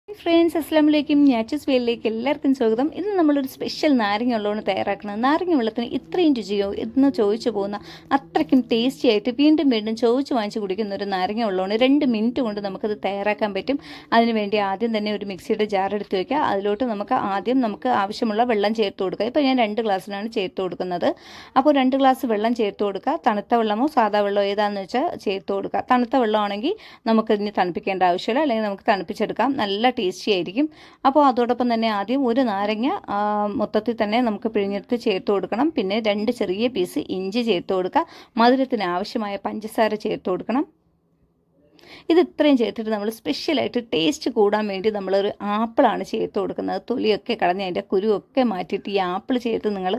Friends അസ്സലാമലൈക്കും. ഞാച്ചസ് വേലിലേക്ക് എല്ലാവർക്കും സ്വാഗതം. ഇന്ന് നമ്മളൊരു സ്പെഷ്യൽ നാരങ്ങ വെള്ളമാണ് തയ്യാറാക്കുന്നത്. നാരങ്ങ വെള്ളത്തിന് ഇത്രയും രുചിയോ എന്ന് ചോദിച്ചു പോകുന്ന അത്രയ്ക്കും ടേസ്റ്റി ആയിട്ട് വീണ്ടും വീണ്ടും ചോദിച്ച് വാങ്ങിച്ച് കുടിക്കുന്ന ഒരു നാരങ്ങ വെള്ളമാണ്. 2 മിനിറ്റ് കൊണ്ട് നമുക്കത് തയ്യാറാക്കാൻ പറ്റും. അതിനുവേണ്ടി ആദ്യം തന്നെ ഒരു മിക്സിയുടെ ജാർ എടുത്ത് വയ്ക്കുക. അതിലോട്ട് നമുക്ക് ആവശ്യമുള്ള വെള്ളം ചേർത്ത് കൊടുക്കുക. ഇപ്പോൾ ഞാൻ 2 ഗ്ലാസ്സിനാണ് ചേർത്ത് കൊടുക്കുന്നത്. അപ്പോൾ 2 ഗ്ലാസ് വെള്ളം ചേർത്ത് കൊടുക്കുക. തണുത്ത വെള്ളമോ സാധാ വെള്ളമോ ഏതാണെന്ന് വെച്ചാൽ ചേർത്ത് കൊടുക്കുക. തണുത്ത വെള്ളമാണെങ്കിൽ നമുക്കിതിന് തണുപ്പിക്കേണ്ട ആവശ്യമില്ല, അല്ലെങ്കിൽ നമുക്ക് തണുപ്പിച്ചെടുക്കാം. നല്ല ടേസ്റ്റി ആയിരിക്കും. അപ്പോൾ അതോടൊപ്പം തന്നെ ആദ്യം ഒരു നാരങ്ങ മൊത്തത്തിൽ തന്നെ നമുക്ക് പിഴിഞ്ഞെടുത്ത് ചേർത്ത് കൊടുക്കണം. പിന്നെ 2 ചെറിയ പീസ് ഇഞ്ചി ചേർത്ത് കൊടുക്കുക. മധുരത്തിന് ആവശ്യമായ പഞ്ചസാര ചേർത്ത് കൊടുക്കണം. ഇത് ഇത്രയും ചേർത്തിട്ട് നമ്മൾ സ്പെഷ്യലായിട്ട് ടേസ്റ്റ് കൂടാൻ വേണ്ടി നമ്മളൊരു ആപ്പിളാണ് ചേർത്ത് കൊടുക്കുന്നത്. തൊലിയൊക്കെ കളഞ്ഞ് അതിൻ്റെ കുരുവൊക്കെ മാറ്റിയിട്ട് ഈ ആപ്പിൾ ചേർത്ത് നിങ്ങൾ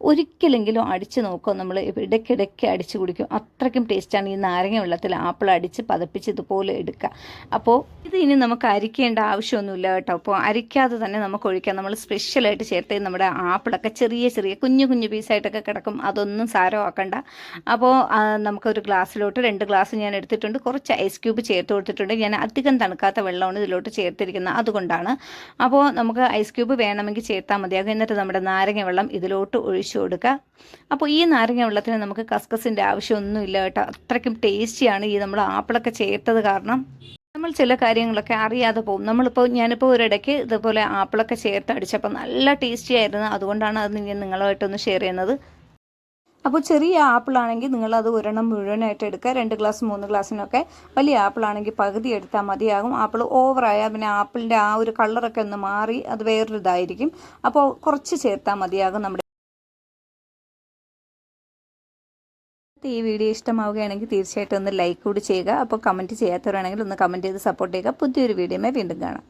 ഒരിക്കലെങ്കിലും അടിച്ച് നോക്കുക. നമ്മൾ ഇടയ്ക്കിടയ്ക്ക് അടിച്ച് കുടിക്കും. അത്രയ്ക്കും ടേസ്റ്റാണ് ഈ നാരങ്ങ വെള്ളത്തിൽ ആപ്പിൾ അടിച്ച് പതപ്പിച്ച് ഇതുപോലെ എടുക്കുക. അപ്പോൾ ഇത് ഇനി നമുക്ക് അരിക്കേണ്ട ആവശ്യമൊന്നുമില്ല കേട്ടോ. അപ്പോൾ അരിക്കാതെ തന്നെ നമുക്ക് ഒഴിക്കാം. നമ്മൾ സ്പെഷ്യലായിട്ട് ചേർത്ത് നമ്മുടെ ആപ്പിളൊക്കെ ചെറിയ ചെറിയ കുഞ്ഞു കുഞ്ഞു പീസായിട്ടൊക്കെ കിടക്കും. അതൊന്നും സാരമാക്കണ്ട. അപ്പോൾ നമുക്കൊരു ഗ്ലാസ്സിലോട്ട് 2 ഗ്ലാസ് ഞാൻ എടുത്തിട്ടുണ്ട്. കുറച്ച് ഐസ് ക്യൂബ് ചേർത്ത് കൊടുത്തിട്ടുണ്ട്. ഞാൻ അധികം തണുക്കാത്ത വെള്ളമാണ് ഇതിലോട്ട് ചേർത്തിരിക്കുന്നത്, അതുകൊണ്ടാണ്. അപ്പോൾ നമുക്ക് ഐസ് ക്യൂബ് വേണമെങ്കിൽ ചേർത്താൽ മതിയാകും. എന്നിട്ട് നമ്മുടെ നാരങ്ങ വെള്ളം ഇതിലോട്ട് ഒഴിച്ചു കൊടുക്കുക. അപ്പോൾ ഈ നാരങ്ങ വെള്ളത്തിന് നമുക്ക് കസ്കസിൻ്റെ ആവശ്യമൊന്നുമില്ല കേട്ടോ. അത്രയ്ക്കും ടേസ്റ്റിയാണ് ഈ നമ്മൾ ആപ്പിളൊക്കെ ചേർത്തത് കാരണം. നമ്മൾ ചില കാര്യങ്ങളൊക്കെ അറിയാതെ പോകും. ഞാനിപ്പോൾ ഒരിടയ്ക്ക് ഇതുപോലെ ആപ്പിളൊക്കെ ചേർത്ത് അടിച്ചപ്പോൾ നല്ല ടേസ്റ്റി ആയിരുന്നു. അതുകൊണ്ടാണ് അത് ഞാൻ നിങ്ങളുമായിട്ടൊന്ന് ഷെയർ ചെയ്യുന്നത്. അപ്പോൾ ചെറിയ ആപ്പിളാണെങ്കിൽ നിങ്ങളത് ഒരെണ്ണം മുഴുവനായിട്ട് എടുക്കുക. 2 ഗ്ലാസ് 3 ഗ്ലാസ്സിനൊക്കെ. വലിയ ആപ്പിളാണെങ്കിൽ പകുതി എടുത്താൽ മതിയാകും. ആപ്പിൾ ഓവറായാൽ പിന്നെ ആപ്പിളിൻ്റെ ആ ഒരു കളറൊക്കെ ഒന്ന് മാറി അത് വേറൊരു ഇതായിരിക്കും. അപ്പോൾ കുറച്ച് ചേർത്താൽ മതിയാകും. നമ്മുടെ ഈ വീഡിയോ ഇഷ്ടമാവുകയാണെങ്കിൽ തീർച്ചയായിട്ടും ഒന്ന് ലൈക്ക് കൂടി ചെയ്യുക. അപ്പോൾ കമൻറ്റ് ചെയ്യാത്തവരാണെങ്കിൽ ഒന്ന് കമൻറ്റ് ചെയ്ത് സപ്പോർട്ട് ചെയ്യുക. പുതിയൊരു വീഡിയോയുമായി വീണ്ടും കാണാം.